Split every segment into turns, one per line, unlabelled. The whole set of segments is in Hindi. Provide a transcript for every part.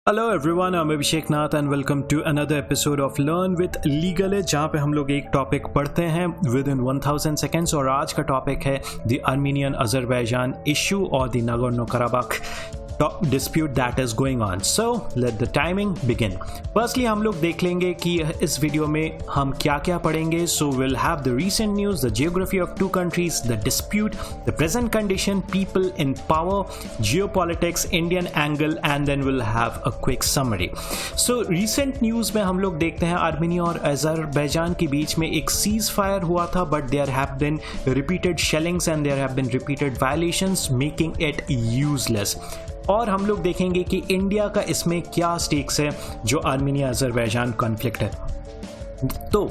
Hello everyone, I am Abhishek Nath and welcome to another episode of learn with legal edge, जहाँ पे हम लोग एक टॉपिक पढ़ते हैं विद इन 1000 सेकेंड्स। और आज का टॉपिक है द आर्मीनियन अजरबैजान इशू और the Nagorno Karabakh dispute that is going on. So let the timing begin. Firstly हम लोग देख लेंगे कि इस वीडियो में हम क्या क्या पढ़ेंगे. So we'll have the recent news, the geography of two countries, the dispute, the present condition, people in power, geopolitics, Indian angle, and then we'll have a quick summary. So recent news में हम लोग देखते हैं आर्मीनिया और अजरबैजान के बीच में एक सीज फायर हुआ था, but there have been repeated shellings and there have been repeated violations making it useless. और हम लोग देखेंगे कि इंडिया का इसमें क्या स्टेक्स है जो आर्मीनिया अजरबैजान कॉन्फ्लिक्ट है. तो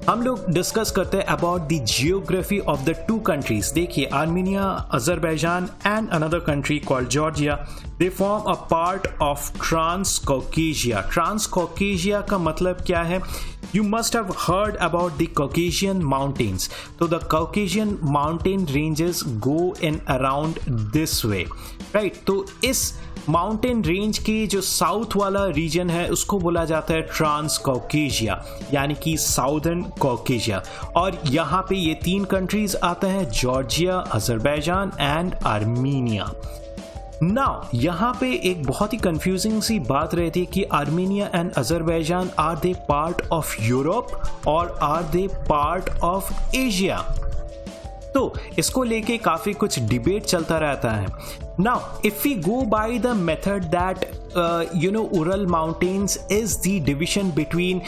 हम लोग डिस्कस करते हैं about the geography of the two countries. देखिए, Armenia Azerbaijan and another country called Georgia, they form a part of Transcaucasia. Transcaucasia का मतलब क्या है? You must have heard about the Caucasian mountains. So the Caucasian mountain ranges go in around this way, right? तो इस माउंटेन रेंज के जो साउथ वाला रीजन है उसको बोला जाता है ट्रांस कॉकेशिया, यानी कि साउदर्न कॉकेशिया. और यहाँ पे ये तीन कंट्रीज आते हैं, Georgia, Azerbaijan and Armenia. Now यहाँ पे एक बहुत ही कंफ्यूजिंग सी बात रहती है कि Armenia and Azerbaijan, are they part of Europe और are they part of Asia? तो इसको लेके काफी कुछ डिबेट चलता रहता है. Now if we go by the method that Ural mountains is the division between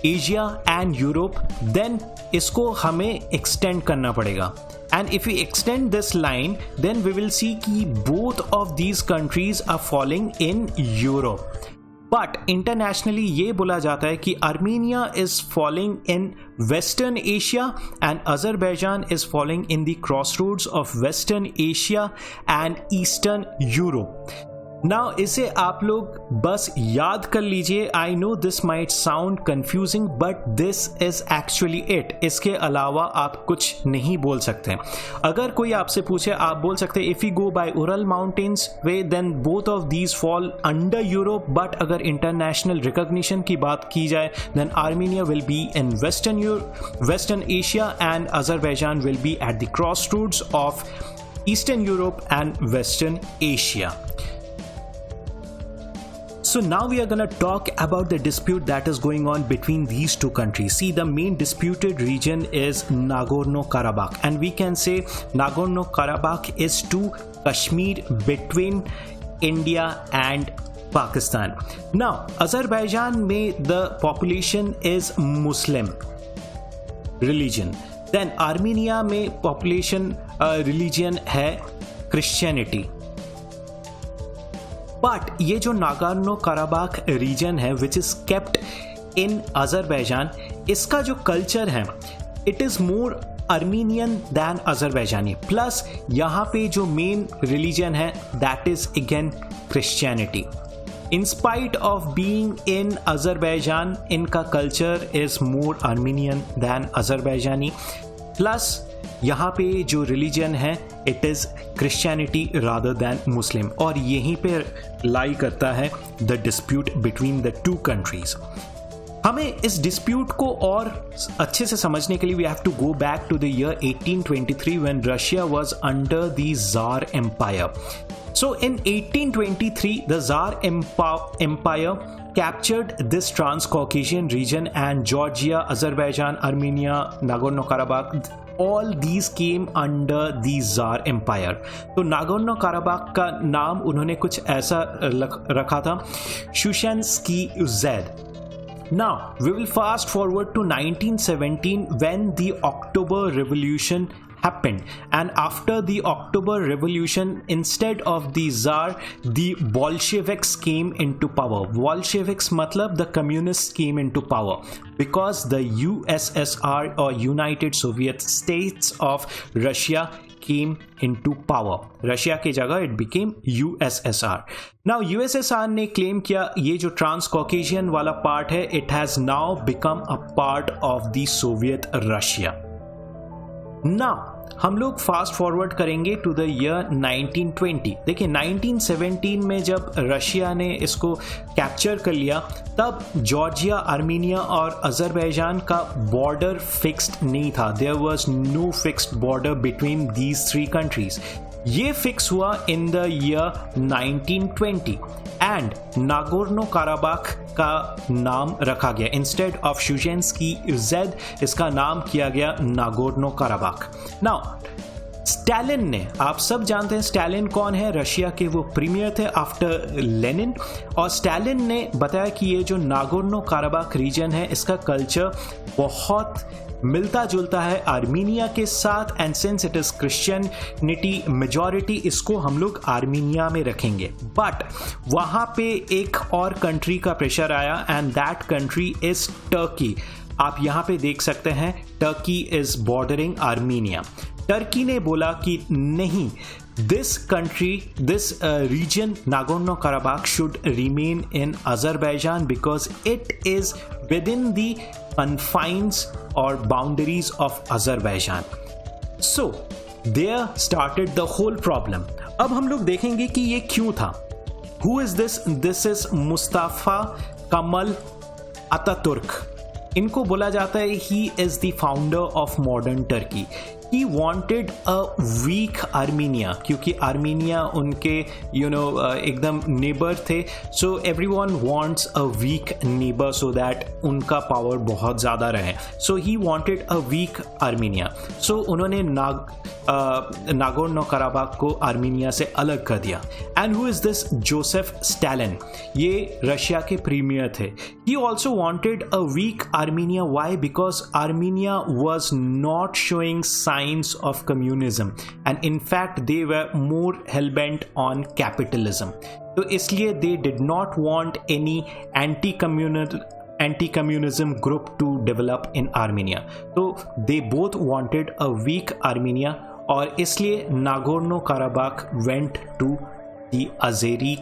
Asia and Europe, then इसको हमें एक्सटेंड करना पड़ेगा. And if we extend this line, then we will see कि both of these countries are falling in Europe. But internationally ये बोला जाता है कि Armenia is falling in Western Asia and Azerbaijan is falling in the crossroads of Western Asia and Eastern Europe. Now इसे आप लोग बस याद कर लीजिए. I know this might sound confusing but this is actually it. इसके अलावा आप कुछ नहीं बोल सकते. अगर कोई आपसे पूछे, आप बोल सकते if you go by Ural mountains way then both of these fall under Europe. But अगर इंटरनेशनल रिकॉग्निशन की बात की जाए then Armenia will be in western Asia and Azerbaijan will be at the crossroads of eastern Europe and western Asia. So now we are going to talk about the dispute that is going on between these two countries. See, the main disputed region is Nagorno-Karabakh, and we can say Nagorno-Karabakh is to Kashmir between India and Pakistan. Now, Azerbaijan में the population is Muslim religion. Then Armenia में population religion है Christianity. बट ये जो नागोर्नो कराबाख रीजन है which is kept in Azerbaijan, इसका जो कल्चर है it is more Armenian than Azerbaijani. Plus यहाँ पे जो मेन रिलीजन है that is again Christianity. In spite of being in Azerbaijan, इनका कल्चर is more Armenian than Azerbaijani. Plus यहाँ पे जो रिलीजन है it is Christianity rather than Muslim. और यहीं पे लाई करता है the dispute between the two countries. हमें इस डिस्प्यूट को और अच्छे से समझने के लिए we have to go back to the year 1823 when Russia was under the tsar empire. So in 1823 the Tsar Empire captured this Trans-Caucasian region, and Georgia, Azerbaijan, Armenia, Nagorno-Karabakh, all these came under the Tsar Empire. तो नागोर्नो कराबाख का नाम उन्होंने कुछ ऐसा रखा था, शुशेंस्की ज़ैद. Now we will fast forward to 1917 when the October Revolution happened, and after the October Revolution, instead of the Tsar, the Bolsheviks came into power. Bolsheviks matlab the communists came into power because the USSR or United Soviet States of Russia came into power. Russia के जगह it became USSR. Now USSR ने claim किया ये जो Trans-Caucasian वाला part है it has now become a part of the Soviet Russia. ना हम लोग फास्ट फॉरवर्ड करेंगे टू द ईयर 1920। देखिए 1917 में जब रशिया ने इसको कैप्चर कर लिया तब जॉर्जिया, आर्मीनिया और अजरबैजान का बॉर्डर फिक्स्ड नहीं था। There was no fixed border between these three countries. ये फिक्स हुआ in the year 1920 and Nagorno Karabakh का नाम रखा गया। इंस्टेड ऑफ शुजेंस्की जेड इसका नाम किया गया नागोर्नो काराबाख। नाउ स्टालिन ने, आप सब जानते हैं स्टालिन कौन है, रशिया के वो प्रीमियर थे आफ्टर लेनिन। और स्टालिन ने बताया कि ये जो नागोर्नो काराबाख रीजन है इसका कल्चर बहुत मिलता जुलता है आर्मीनिया के साथ and since it is Christianity majority इसको हम लोग आर्मीनिया में रखेंगे। बट वहां पे एक और कंट्री का प्रेशर आया and that country is Turkey. आप यहां पे देख सकते हैं Turkey is bordering Armenia. Turkey ने बोला कि नहीं, this country, this region, Nagorno-Karabakh should remain in Azerbaijan because it is within the confines or boundaries of Azerbaijan. So, there started the whole problem. अब हम लोग देखेंगे कि ये क्यों था। Who is this? This is Mustafa Kemal Atatürk. इनको बोला जाता है he is the founder of modern Turkey. He wanted a weak Armenia क्योंकि आर्मीनिया उनके एकदम नेबर थे। So everyone wants a weak neighbour so that उनका पावर बहुत ज़्यादा रहे। So he wanted a weak Armenia. सो उन्होंने नागोर्नो काराबाख को आर्मीनिया से अलग कर दिया। And who is this? Joseph Stalin. ये रशिया के प्रीमियर थे। He also wanted a weak Armenia. Why? Because Armenia was not showing signs of communism and in fact they were more hell-bent on capitalism. तो इसलिए they did not want any anti-communism group to develop in Armenia. तो they both wanted a weak Armenia और इसलिए Nagorno Karabakh went to the Azeri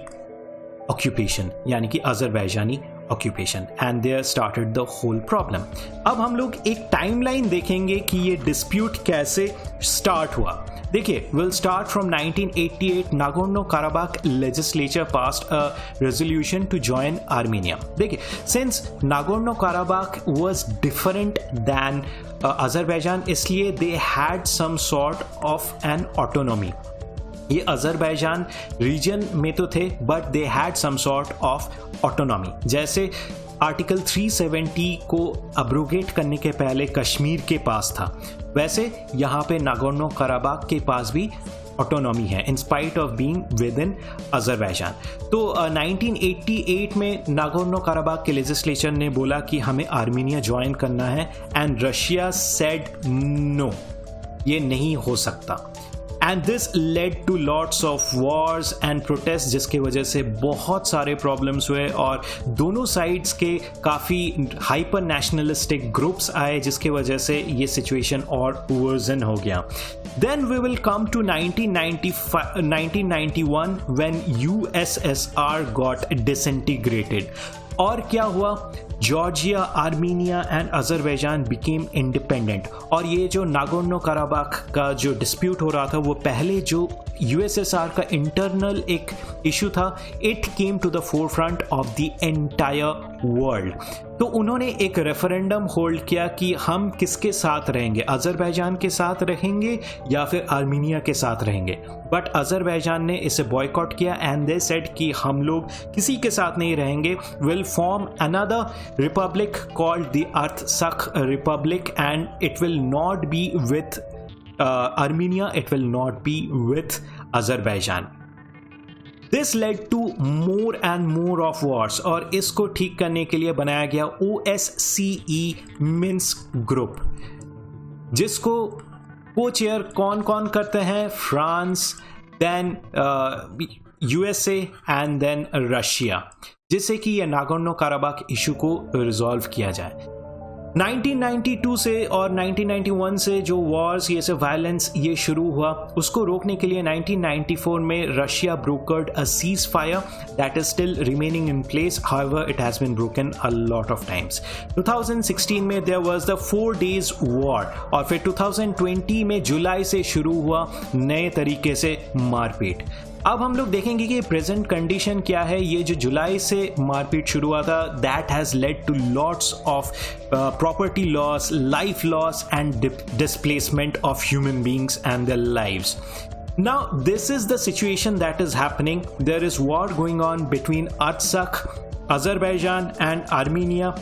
occupation यानी कि Azerbaijani occupation and there started the whole problem. अब हम लोग एक टाइमलाइन देखेंगे कि ये डिस्प्यूट कैसे स्टार्ट हुआ। देखिए, will start from 1988। Nagorno Karabakh legislature passed a resolution to join Armenia. देखिए, since Nagorno Karabakh was different than Azerbaijan इसलिए they had some sort of an autonomy. ये अजरबैजान रीजन में तो थे but they had some sort of autonomy. जैसे आर्टिकल 370 को अब्रोगेट करने के पहले कश्मीर के पास था, वैसे यहाँ पे नागोर्नो काराबाख के पास भी ऑटोनॉमी है इन spite of being with in Azerbaijan. तो 1988 में नागोर्नो काराबाख के लेजिस्लेचर ने बोला कि हमें आर्मीनिया ज्वाइन करना है एंड रशिया सेड नो, ये नहीं हो सकता। And this led to lots of wars and protest जिसके वजह से बहुत सारे प्रॉब्लम्स हुए और दोनों साइड्स के काफ़ी हाइपर नेशनलिस्टिक ग्रुप्स आए जिसके वजह से ये सिचुएशन और वर्जन हो गया। Then we will come to 1991 when USSR got disintegrated. और क्या हुआ? Georgia, Armenia and Azerbaijan became independent. और ये जो नागोर्नो काराबाख का जो डिस्प्यूट हो रहा था वो पहले जो यूएसएसआर का इंटरनल एक इशू था, it came to the forefront of the entire world. तो उन्होंने एक रेफरेंडम होल्ड किया कि हम किसके साथ रहेंगे, अजरबैजान के साथ रहेंगे या फिर आर्मीनिया के साथ रहेंगे। बट अजरबैजान ने इसे बॉयकॉट किया एंड दे सेड कि हम लोग किसी के साथ नहीं रहेंगे, will form another republic called the Artsakh republic and it will not be with Armenia, it will not be with Azerbaijan. This led to more and more of wars और इसको ठीक करने के लिए बनाया गया OSCE मिन्स्क ग्रुप, जिसको को चेयर कौन कौन करते हैं? France, then USA and then Russia, जिससे कि ये नागोर्नो काराबाख इशू को रिजॉल्व किया जाए। 1992 से और 1991 से जो वॉर्स ये सब वायलेंस ये शुरू हुआ, उसको रोकने के लिए 1994 में Russia brokered a ceasefire that is still remaining in place, however it has been broken a lot of times. 2016 में there was the 4 days war, और फिर 2020 में जुलाई से शुरू हुआ नए तरीके से मारपीट। अब हम लोग देखेंगे कि प्रेजेंट कंडीशन क्या है। ये जो जुलाई से मारपीट शुरू हुआ था, that has led to lots of property loss, life loss and displacement of human beings and their lives. Now, this is the situation that is happening. There is war going on between Artsakh, Azerbaijan and Armenia.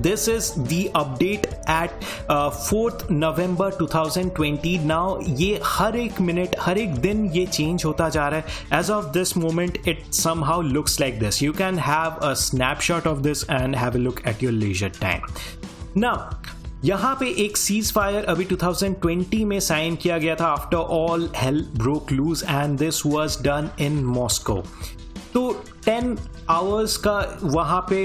This is the update at 4th November 2020. Now ये हर एक मिनट, हर एक दिन ये चेंज होता जा रहा है. As of this moment, it somehow looks like this. You can have a snapshot of this and have a look at your leisure time. Now, यहाँ पे एक सीज फायर अभी 2020 में साइन किया गया था after all hell broke loose, and this was done in Moscow. तो 10 आवर्स का वहाँ पे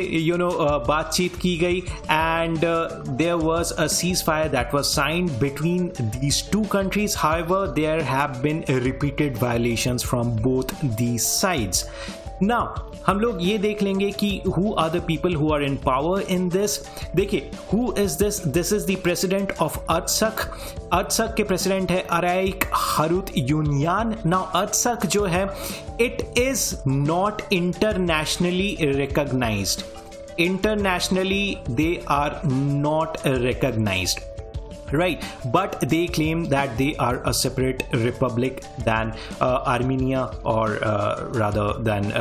बातचीत की गई, and there was a ceasefire that was signed between these two countries. However there have been repeated violations from both these sides. Now हम लोग ये देख लेंगे कि who are the people who are in power in this. देखिए, who is this? This is the president of Artsakh. Artsakh के प्रेसिडेंट है अराइक हारुतयूनयान. नाउ अर्त्सक जो है, it is not internationally recognised. Internationally they are not recognized, right? But they claim that they are a separate republic than Armenia, or rather than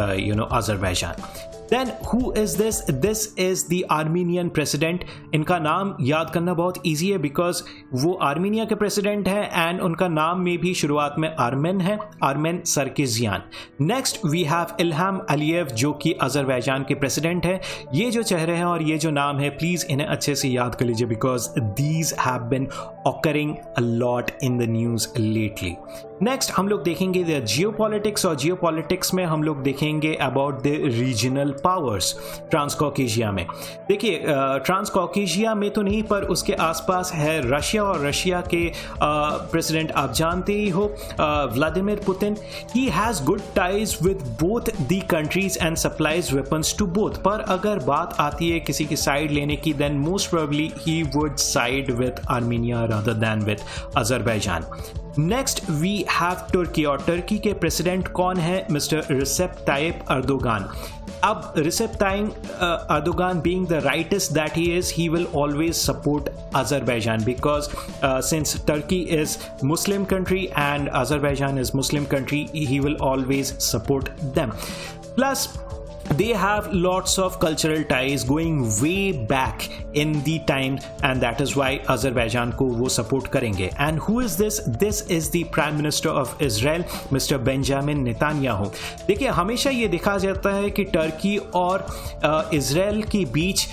Azerbaijan. Then who is this? This is the Armenian president. इनका नाम याद करना बहुत ईजी है बिकॉज वो आर्मीनिया के प्रेसिडेंट हैं, एंड उनका नाम में भी शुरुआत में आर्मेन है, Armen Sarkissian. Next we have Ilham Aliyev, जो कि अजरबैजान के प्रेसिडेंट है. ये जो चेहरे हैं और ये जो नाम है, प्लीज इन्हें अच्छे से याद कर लीजिए because these have been occurring a lot in the news lately. Next हम लोग देखेंगे द जियोपॉलिटिक्स, और जियोपॉलिटिक्स में हम लोग देखेंगे अबाउट द रीजनल पावर्स ट्रांसकॉकेशिया में. देखिए, ट्रांसकॉकेशिया में तो नहीं, पर उसके आसपास है रशिया, और रशिया के प्रेसिडेंट आप जानते ही हो, Vladimir Putin. He has good ties with both the countries and supplies weapons to both. पर अगर बात आती है किसी की साइड लेने की, then most probably he would side with Armenia rather than with Azerbaijan. Next we have Turkey, और तुर्की के प्रेसिडेंट कौन है? Mister Recep Tayyip Erdogan. अब Recep Tayyip Erdogan being the rightist that he is, he will always support Azerbaijan because since Turkey is Muslim country and Azerbaijan is Muslim country, he will always support them. Plus they have lots of cultural ties going way back in the time, and that is why Azerbaijan को वो support करेंगे. And who is this? This is the Prime Minister of Israel, Mr. Benjamin Netanyahu. देखिए, हमेशा ये देखा जाता है कि टर्की और इजराइल के बीच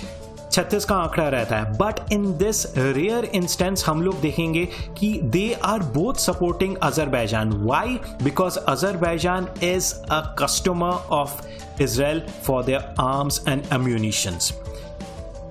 36 का आंकड़ा रहता है, but in this rare instance हम लोग देखेंगे कि they are both supporting Azerbaijan. Why? Because Azerbaijan is a customer of Israel for their arms and ammunitions.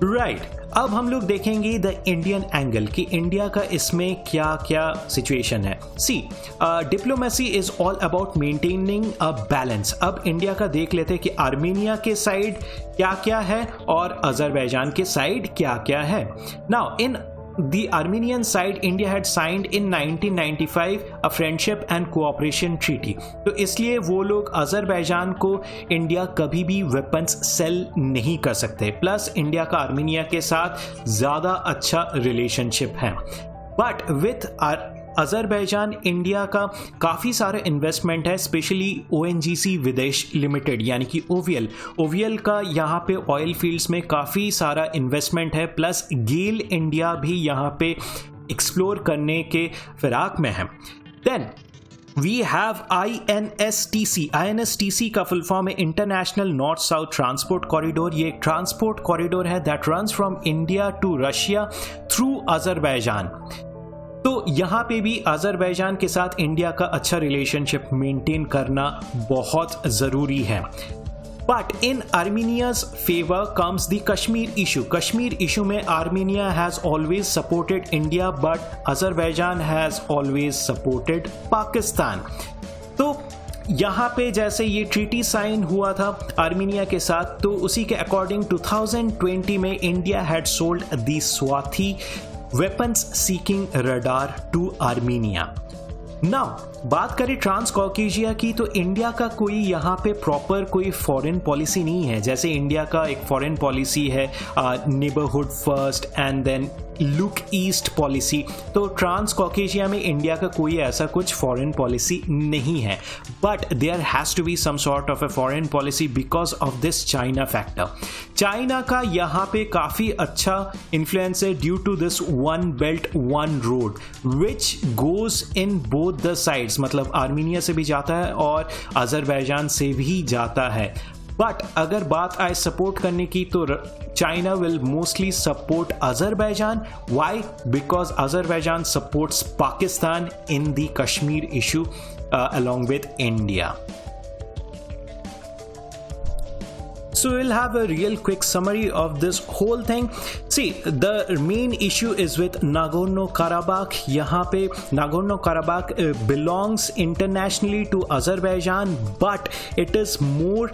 Right. अब हम लोग देखेंगे द इंडियन एंगल कि इंडिया का इसमें क्या क्या सिचुएशन है. See, diplomacy is all about maintaining a balance. अब इंडिया का देख लेते हैं कि आर्मीनिया के साइड क्या क्या है और अजरबैजान के साइड क्या क्या है. Now in the Armenian side, India had signed in 1995 a friendship and cooperation treaty. तो इसलिए वो लोग अजरबैजान को इंडिया कभी भी वेपन्स सेल नहीं कर सकते. प्लस इंडिया का आर्मीनिया के साथ ज़्यादा अच्छा रिलेशनशिप है. बट विथ अजरबैजान इंडिया का काफ़ी सारा इन्वेस्टमेंट है, स्पेशली ONGC विदेश लिमिटेड यानी कि OVL का यहाँ पे ऑयल फील्ड्स में काफ़ी सारा इन्वेस्टमेंट है. प्लस गेल इंडिया भी यहाँ पे एक्सप्लोर करने के फिराक में है. Then we have INSTC. INSTC का फुल फॉर्म है international north south transport corridor. ये एक ट्रांसपोर्ट कॉरिडोर है that runs from India to Russia through Azerbaijan. तो यहाँ पे भी अजरबैजान के साथ इंडिया का अच्छा रिलेशनशिप मेंटेन करना बहुत ज़रूरी है. But in Armenia's favor comes the Kashmir issue. Kashmir issue में Armenia has always supported India, but Azerbaijan has always supported Pakistan. तो यहाँ पे जैसे ये ट्रीटी साइन हुआ था आर्मीनिया के साथ, तो उसी के अकॉर्डिंग 2020 में India had sold the Swathi weapons seeking radar to Armenia. Now बात करें ट्रांस कॉकेशिया की, तो इंडिया का कोई यहाँ पे प्रॉपर कोई फॉरेन पॉलिसी नहीं है. जैसे इंडिया का एक फॉरेन पॉलिसी है neighbourhood first and then look east policy, तो ट्रांस कॉकेशिया में इंडिया का कोई ऐसा कुछ फॉरेन पॉलिसी नहीं है. But there has to be some sort of a foreign policy because of this China factor. China का यहाँ पे काफ़ी अच्छा इन्फ्लुएंस है due to this one belt one road which goes in both the sides, मतलब आर्मीनिया से भी जाता है और अजरबैजान से भी जाता है. बट अगर बात आए सपोर्ट करने की, तो China will mostly support Azerbaijan. Why? Because Azerbaijan supports Pakistan in the Kashmir issue along with India. So we'll have a real quick summary of this whole thing. See, the main issue is with Nagorno-Karabakh. यहाँ पे Nagorno-Karabakh belongs internationally to Azerbaijan, but it is more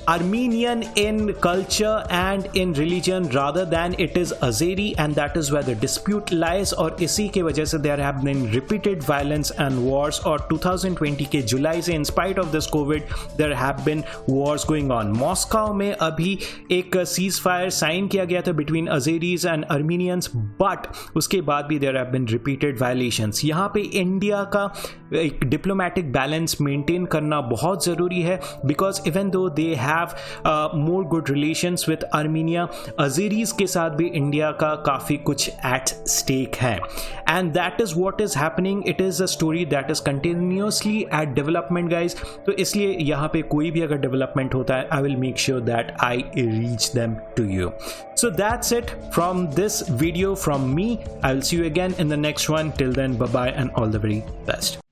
Armenian in culture and in religion rather than it is Azeri, and that is where the dispute lies. और इसी के वजह से there have been repeated violence and wars. और 2020 के जुलाई से in spite of this COVID there have been wars going on. Moscow में अभी एक सीज फायर साइन किया गया था between Azeris and Armenians, but उसके बाद भी there have been repeated violations. यहाँ पे इंडिया का एक डिप्लोमेटिक बैलेंस मेंटेन करना बहुत ज़रूरी है, because even though they have more good relations with Armenia, Azeris के साथ भी इंडिया का काफ़ी कुछ एट स्टेक है. And that is what is happening. It is a story that is continuously at development guys. तो इसलिए यहाँ पे कोई भी अगर डेवलपमेंट होता है, I will make sure that I reach them to you. So that's it from this video from me. I'll see you again in the next one. Till then, bye bye and all the very best.